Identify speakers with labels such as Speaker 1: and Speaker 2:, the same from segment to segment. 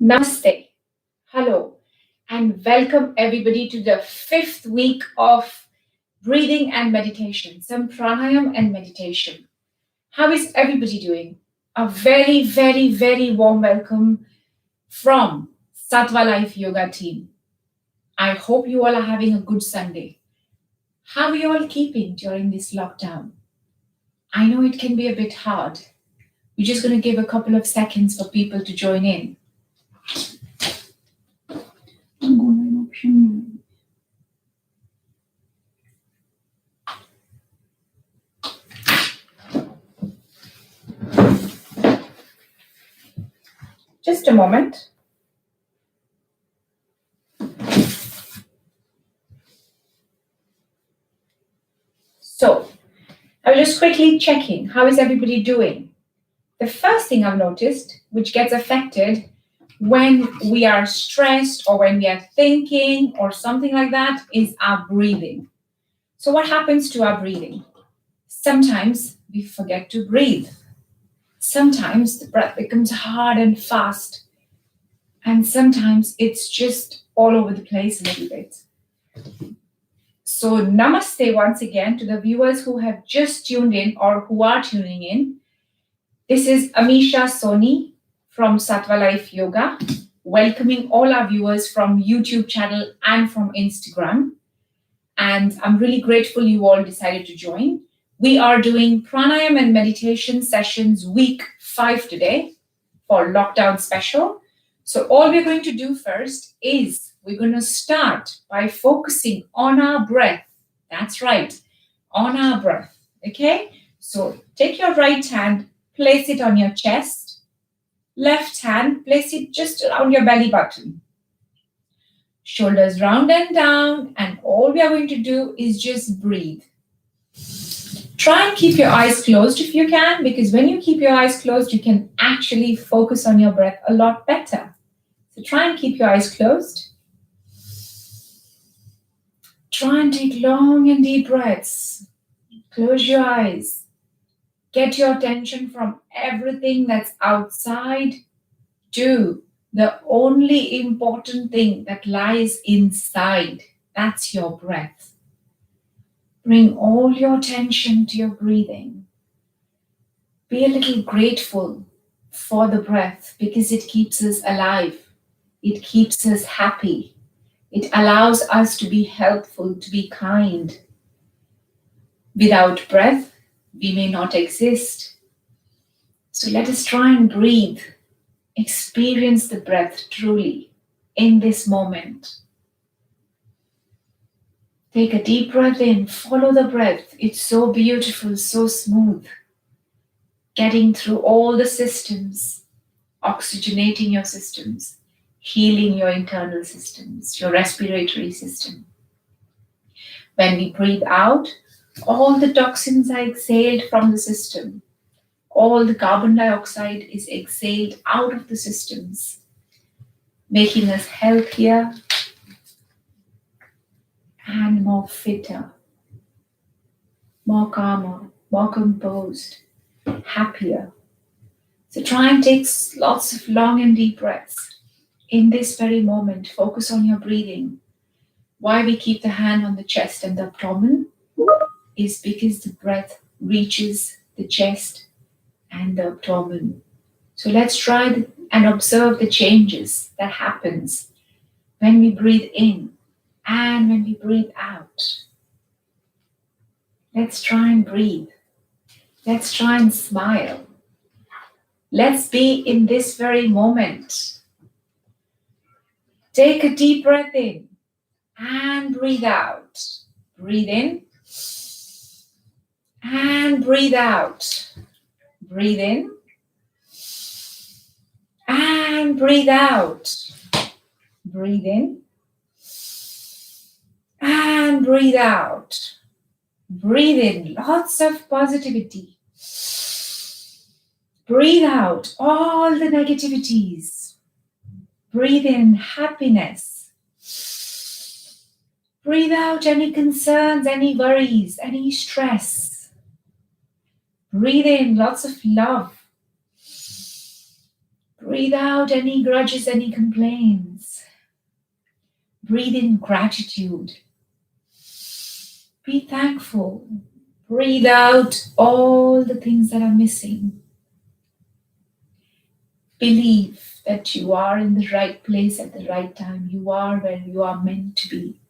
Speaker 1: Namaste, hello, and welcome everybody to the fifth week of breathing and meditation, some pranayam and meditation. How is everybody doing? A very, very, very warm welcome from Sattva Life Yoga team. I hope you all are having a good Sunday. How are you all keeping during this lockdown? I know it can be a bit hard. We're just going to give a couple of seconds for people to join in. Just a moment. So, I was just quickly checking how is everybody doing. The first thing I've noticed, which gets affected when we are stressed or when we are thinking or something like that, is our breathing. So, what happens to our breathing? Sometimes we forget to breathe. Sometimes the breath becomes hard and fast. And sometimes it's just all over the place a little bit. So, namaste once again to the viewers who have just tuned in or who are tuning in. This is Amisha Soni from Sattva Life Yoga, welcoming all our viewers from YouTube channel and from Instagram. And I'm really grateful you all decided to join. We are doing pranayam and meditation sessions week 5 today for lockdown special. So all we're going to do first is we're going to start by focusing on our breath. That's right, on our breath. Okay? So take your right hand, place it on your chest. Left hand, place it just around your belly button. Shoulders round and down, and all we are going to do is just breathe. Try and keep your eyes closed if you can, because when you keep your eyes closed, you can actually focus on your breath a lot better. So try and keep your eyes closed. Try and take long and deep breaths. Close your eyes. Get your attention from everything that's outside to the only important thing that lies inside. That's your breath. Bring all your attention to your breathing. Be a little grateful for the breath because it keeps us alive. It keeps us happy. It allows us to be helpful, to be kind. Without breath, we may not exist. So let us try and breathe. Experience the breath truly in this moment. Take a deep breath in, follow the breath. It's so beautiful, so smooth. Getting through all the systems, oxygenating your systems, healing your internal systems, your respiratory system. When we breathe out, all the toxins are exhaled from the system. All the carbon dioxide is exhaled out of the systems, making us healthier and more fitter, more calmer, more composed, happier. So try and take lots of long and deep breaths. In this very moment, focus on your breathing. Why we keep the hand on the chest and the abdomen is because the breath reaches the chest and the abdomen. So let's try and observe the changes that happens when we breathe in and when we breathe out. Let's try and breathe. Let's try and smile. Let's be in this very moment. Take a deep breath in and breathe out. Breathe in and breathe out. Breathe in and breathe out. Breathe in and breathe out. Breathe in lots of positivity. Breathe out all the negativities. Breathe in happiness. Breathe out any concerns, any worries, any stress. Breathe in lots of love. Breathe out any grudges, any complaints. Breathe in gratitude. Be thankful. Breathe out all the things that are missing. Believe that you are in the right place at the right time. You are where you are meant to be.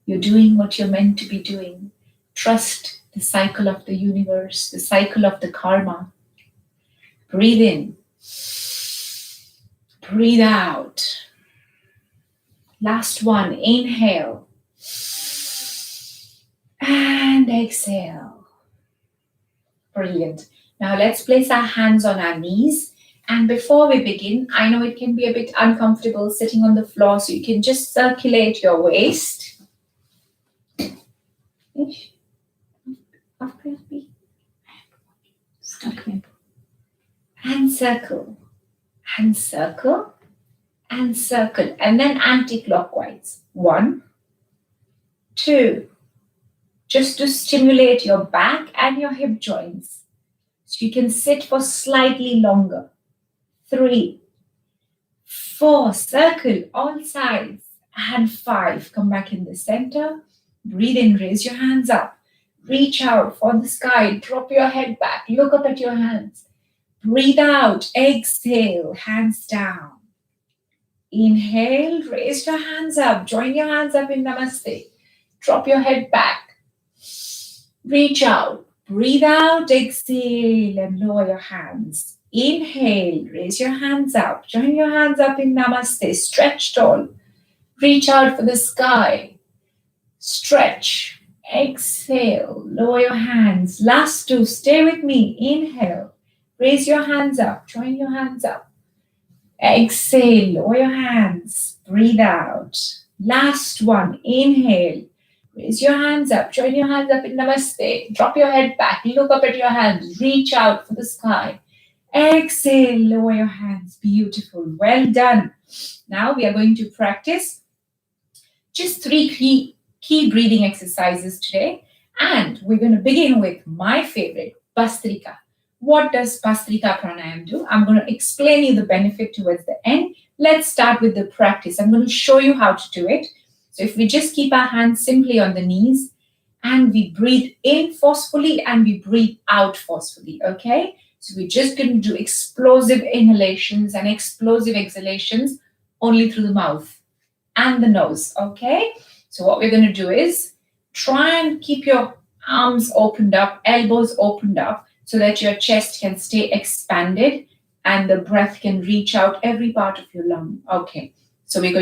Speaker 1: You're doing what you're meant to be doing. Trust the cycle of the universe, the cycle of the karma. Breathe in. Breathe out. Last one. Inhale. And exhale. Brilliant. Now let's place our hands on our knees. And before we begin, I know it can be a bit uncomfortable sitting on the floor, so you can just circulate your waist. And circle, and circle, and circle, and then anti-clockwise. 1, 2, just to stimulate your back and your hip joints. So you can sit for slightly longer. 3, 4, circle all sides, and 5, come back in the center. Breathe in, raise your hands up. Reach out for the sky, drop your head back, look up at your hands. Breathe out, exhale, hands down. Inhale, raise your hands up, join your hands up in Namaste. Drop your head back. Reach out, breathe out, exhale, and lower your hands. Inhale, raise your hands up, join your hands up in Namaste. Stretch tall, reach out for the sky. Stretch. Exhale, lower your hands. Last 2, stay with me. Inhale, raise your hands up, join your hands up. Exhale, lower your hands, breathe out. Last 1, inhale, raise your hands up, join your hands up in Namaste. Drop your head back, look up at your hands, reach out for the sky. Exhale, lower your hands. Beautiful, well done. Now we are going to practice just 3 key breathing exercises today, and we're going to begin with my favorite, Bhastrika. What does Bhastrika Pranayama do? I'm going to explain you the benefit towards the end. Let's start with the practice. I'm going to show you how to do it. So if we just keep our hands simply on the knees and we breathe in forcefully and we breathe out forcefully, okay? So we're just going to do explosive inhalations and explosive exhalations only through the mouth and the nose, okay? So what we're going to do is try and keep your arms opened up, elbows opened up, so that your chest can stay expanded and the breath can reach out every part of your lung. Okay, so I'm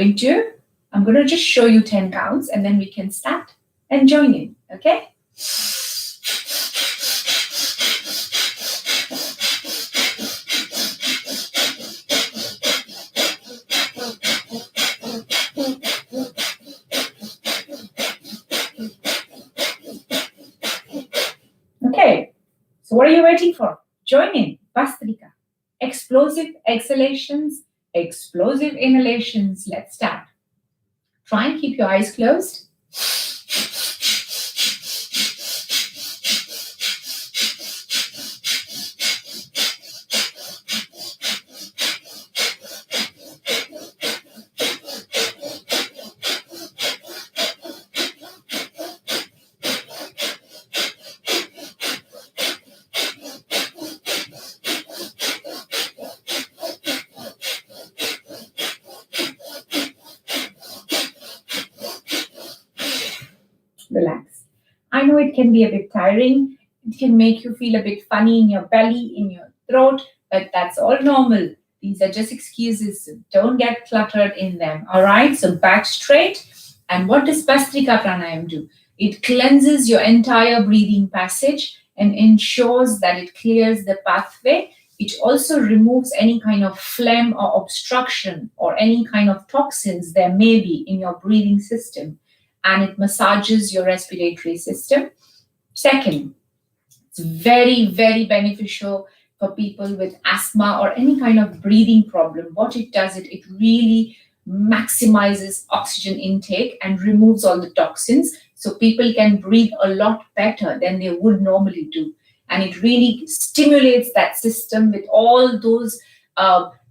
Speaker 1: going to just show you 10 counts and then we can start and join in, okay? Okay, so what are you waiting for? Join in, Bhastrika. Explosive exhalations, explosive inhalations. Let's start. Try and keep your eyes closed. Relax. I know it can be a bit tiring. It can make you feel a bit funny in your belly, in your throat, but that's all normal. These are just excuses. So don't get cluttered in them. All right, so back straight. And what does Bhastrika Pranayama do? It cleanses your entire breathing passage and ensures that it clears the pathway. It also removes any kind of phlegm or obstruction or any kind of toxins there may be in your breathing system. And it massages your respiratory system. Second, it's very, very beneficial for people with asthma or any kind of breathing problem. What it does, it really maximizes oxygen intake and removes all the toxins, so people can breathe a lot better than they would normally do. And it really stimulates that system with all those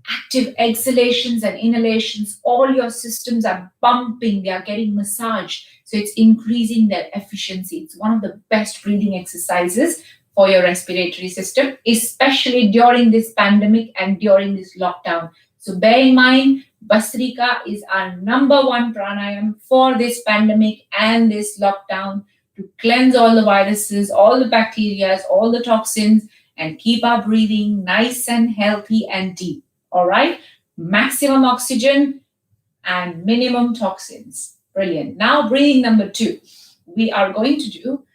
Speaker 1: active exhalations and inhalations. All your systems are bumping, they are getting massaged. So it's increasing their efficiency. It's one of the best breathing exercises for your respiratory system, especially during this pandemic and during this lockdown. So bear in mind, Bhastrika is our number one pranayam for this pandemic and this lockdown to cleanse all the viruses, all the bacteria, all the toxins, and keep our breathing nice and healthy and deep. All right? Maximum oxygen and minimum toxins. Brilliant. Now, breathing number 2. We are going to do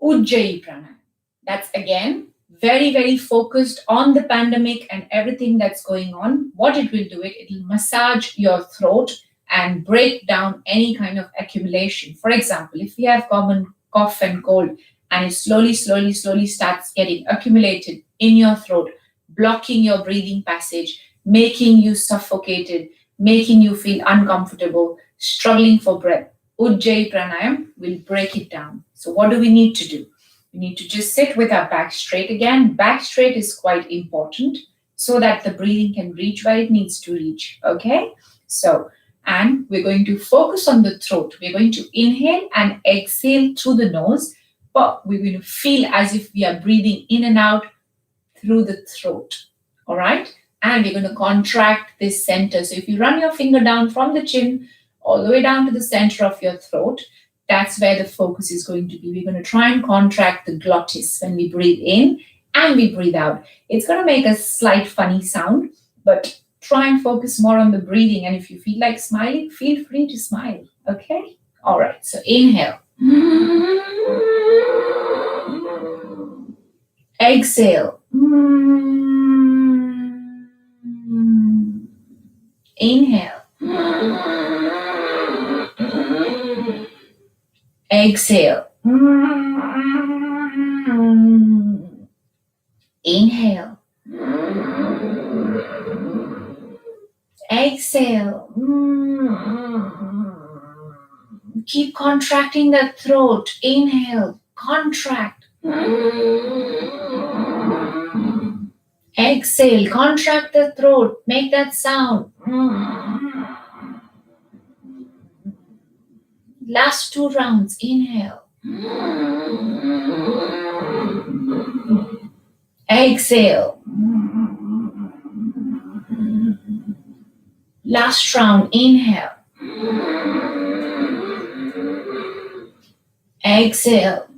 Speaker 1: Ujjayi pranayama. That's again very, very focused on the pandemic and everything that's going on. What it will do, it'll massage your throat and break down any kind of accumulation. For example, if you have common cough and cold and it slowly starts getting accumulated in your throat, blocking your breathing passage, making you suffocated, making you feel uncomfortable, struggling for breath, Ujjayi pranayam will break it down. So what do we need to do? We need to just sit with our back straight again. Back straight is quite important so that the breathing can reach where it needs to reach. Okay? So, and we're going to focus on the throat. We're going to inhale and exhale through the nose, but we're going to feel as if we are breathing in and out through the throat. All right? And we're going to contract this center. So if you run your finger down from the chin all the way down to the center of your throat, that's where the focus is going to be. We're going to try and contract the glottis when we breathe in and we breathe out. It's going to make a slight funny sound, but try and focus more on the breathing. And if you feel like smiling, feel free to smile. Okay? All right. So inhale. Exhale. Inhale. Exhale. Inhale. Exhale. Keep contracting the throat. Inhale. Contract. Exhale. Contract the throat. Make that sound. Last 2 rounds. Inhale. Exhale. Last round. Inhale. Exhale.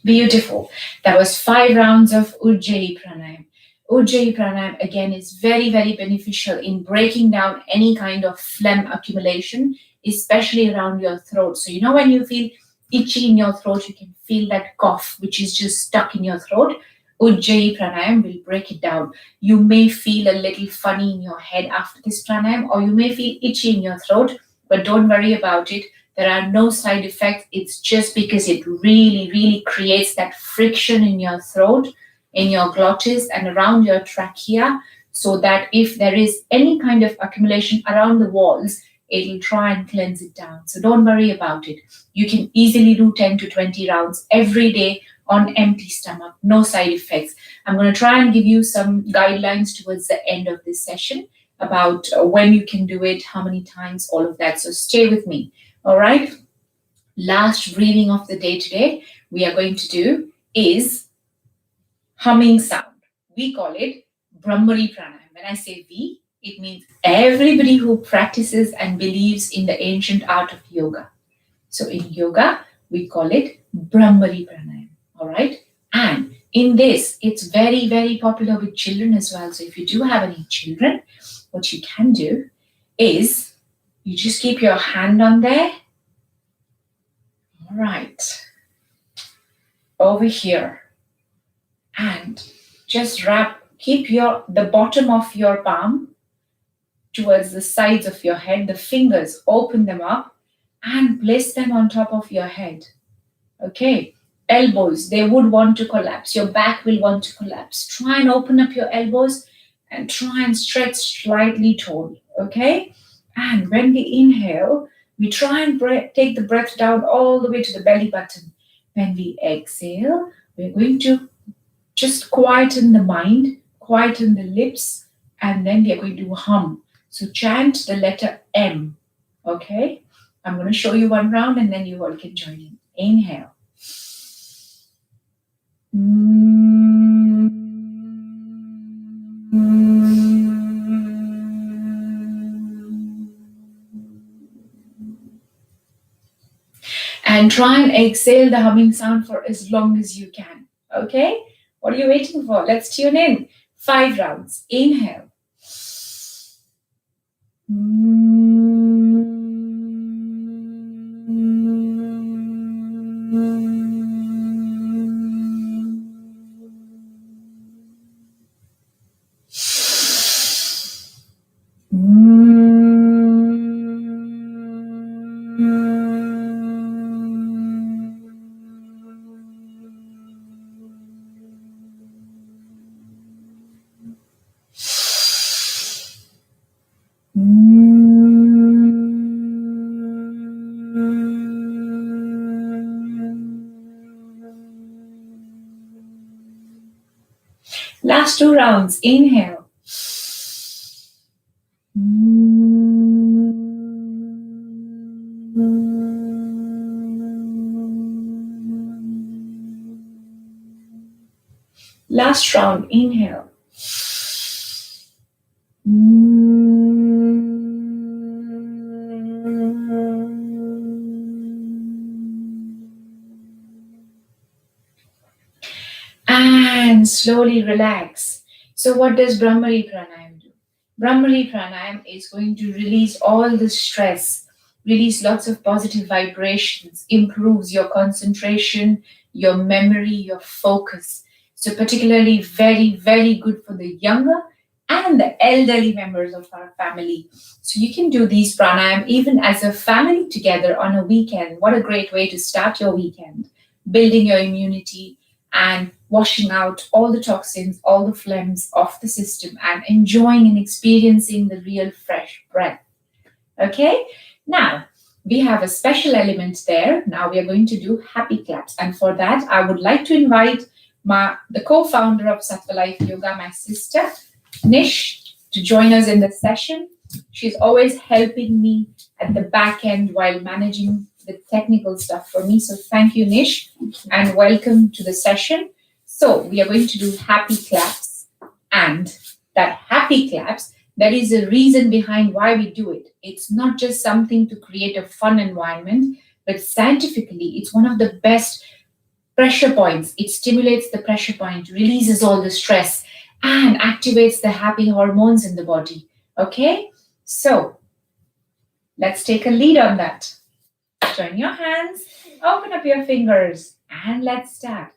Speaker 1: Beautiful. That was 5 rounds of Ujjayi pranayama. Ujjayi pranayama again is very, very beneficial in breaking down any kind of phlegm accumulation, especially around your throat. So you know when you feel itchy in your throat, you can feel that cough which is just stuck in your throat. Ujjayi pranayama will break it down. You may feel a little funny in your head after this pranayama, or you may feel itchy in your throat, but don't worry about it. There are no side effects. It's just because it really, really creates that friction in your throat, in your glottis and around your trachea, so that if there is any kind of accumulation around the walls, it'll try and cleanse it down. So don't worry about it. You can easily do 10 to 20 rounds every day on empty stomach, no side effects. I'm going to try and give you some guidelines towards the end of this session about when you can do it, how many times, all of that. So stay with me. All right. Last breathing of the day today, we are going to do is humming sound. We call it Brahmari pranayama. When I say we, it means everybody who practices and believes in the ancient art of yoga. So in yoga, we call it Brahmari pranayama. All right. And in this, it's very, very popular with children as well. So if you do have any children, what you can do is you just keep your hand on there. All right. Over here. And just keep the bottom of your palm towards the sides of your head. The fingers, open them up and place them on top of your head. Okay. Elbows, they would want to collapse. Your back will want to collapse. Try and open up your elbows and try and stretch slightly tall. Okay. And when we inhale, we try and take the breath down all the way to the belly button. When we exhale, we're going to just quieten the mind, quieten the lips, and then we are going to hum. So chant the letter M. Okay? I'm going to show you one round and then you all can join in. Inhale. And try and exhale the humming sound for as long as you can. Okay? What are you waiting for? Let's tune in. 5 rounds. Inhale. Last 2 rounds. Inhale. Last round. Inhale. And slowly relax. So what does Brahmari Pranayam do? Brahmari Pranayam is going to release all the stress, release lots of positive vibrations, improves your concentration, your memory, your focus. So particularly very, very good for the younger and the elderly members of our family. So you can do these pranayam even as a family together on a weekend. What a great way to start your weekend, building your immunity and washing out all the toxins, all the phlegms off the system and enjoying and experiencing the real fresh breath. Okay? Now, we have a special element there. Now we are going to do happy claps. And for that, I would like to invite the co-founder of Sattva Life Yoga, my sister, Nish, to join us in this session. She's always helping me at the back end while managing the technical stuff for me. So thank you, Nish, and welcome to the session. So we are going to do happy claps, and that happy claps, there is a reason behind why we do it. It's not just something to create a fun environment, but scientifically, it's one of the best pressure points. It stimulates the pressure point, releases all the stress, and activates the happy hormones in the body. Okay? So let's take a lead on that. Join your hands, open up your fingers, and let's start.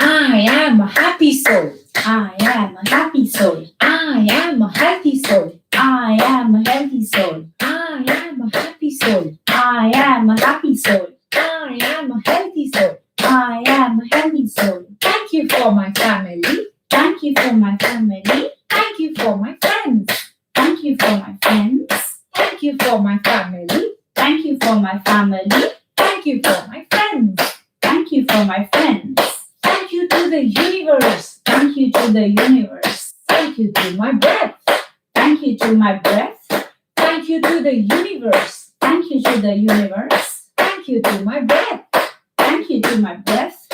Speaker 1: I am a happy soul. I am a happy soul. I am a healthy soul. I am a healthy soul. I am a happy soul. I am a happy soul. I am a healthy soul. I am a healthy soul. Thank you for my family. Thank you for my family. Thank you for my friends. Thank you for my friends. Thank you for my family. Thank you for my family. Thank you for my friends. Thank you for my friends. Thank you to the universe. Thank you to the universe. Thank you to my breath. Thank you to my breath. Thank you to the universe. Thank you to the universe. Thank you to my breath. Thank you to my breath.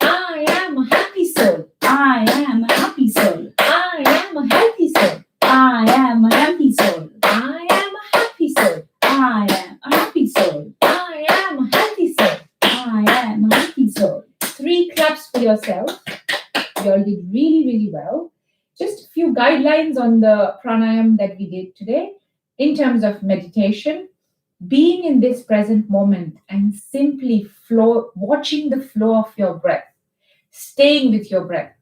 Speaker 1: I am a happy soul. I am a happy soul. I am a healthy soul. I am a healthy soul. I am a happy soul. I am a happy soul. I am a healthy soul. I am a happy soul. 3 claps for yourself. You all did really, really well. Just a few guidelines on the pranayam that we did today in terms of meditation. Being in this present moment and simply watching the flow of your breath, staying with your breath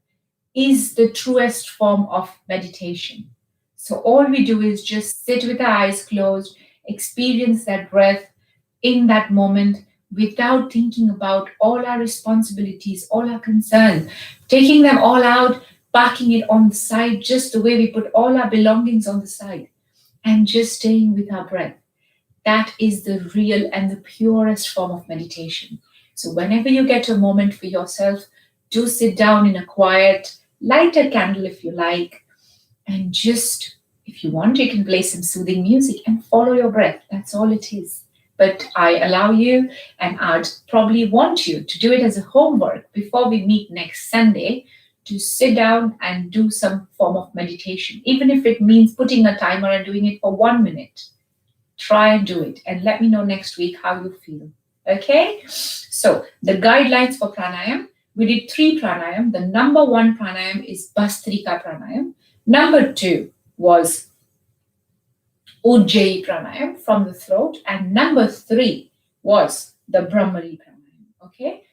Speaker 1: is the truest form of meditation. So all we do is just sit with our eyes closed, experience that breath in that moment without thinking about all our responsibilities, all our concerns, taking them all out, parking it on the side, just the way we put all our belongings on the side, and just staying with our breath. That is the real and the purest form of meditation. So whenever you get a moment for yourself, do sit down in a quiet light a candle if you like, and just, if you want, you can play some soothing music and follow your breath. That's all it is. But I allow you, and I'd probably want you to do it as a homework before we meet next Sunday, to sit down and do some form of meditation, even if it means putting a timer and doing it for 1 minute. Try and do it and let me know next week how you feel. Okay? So, the guidelines for pranayam, we did 3 pranayam. The number 1 pranayam is Bhastrika pranayam. Number 2 was Ujjayi pranayam from the throat. And number 3 was the Brahmari pranayam. Okay?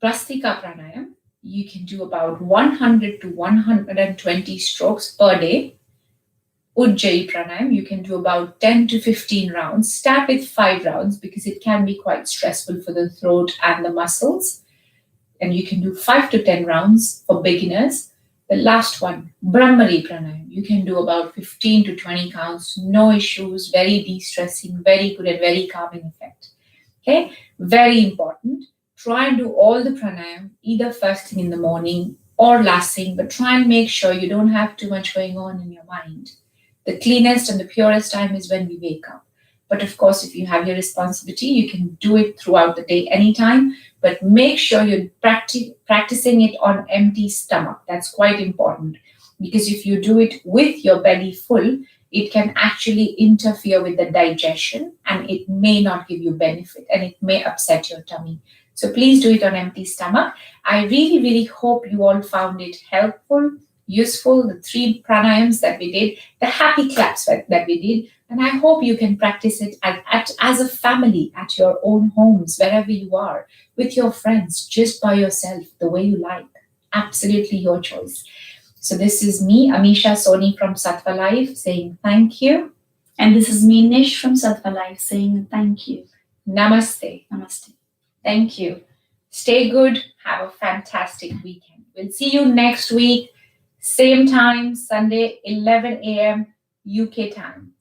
Speaker 1: Bhastrika pranayam, you can do about 100 to 120 strokes per day. Ujjayi pranayam, you can do about 10 to 15 rounds. Start with 5 rounds because it can be quite stressful for the throat and the muscles. And you can do 5 to 10 rounds for beginners. The last one, Brahmari pranayam, you can do about 15 to 20 counts, no issues, very de-stressing, very good and very calming effect. Okay, very important. Try and do all the pranayam either first thing in the morning or last thing, but try and make sure you don't have too much going on in your mind. The cleanest and the purest time is when we wake up. But of course, if you have your responsibility, you can do it throughout the day anytime, but make sure you're practicing it on empty stomach. That's quite important, because if you do it with your belly full, it can actually interfere with the digestion and it may not give you benefit and it may upset your tummy. So please do it on empty stomach. I really, really hope you all found it helpful, useful, the 3 pranayams that we did, the happy claps that we did, and I hope you can practice it as a family at your own homes, wherever you are, with your friends, just by yourself, the way you like. Absolutely your choice. So this is me, Amisha Soni from Sattva Life, saying thank you.
Speaker 2: And this is me, Nish from Sattva Life, saying thank you.
Speaker 1: Namaste.
Speaker 2: Namaste.
Speaker 1: Thank you. Stay good. Have a fantastic weekend. We'll see you next week. Same time, Sunday, 11 a.m. UK time.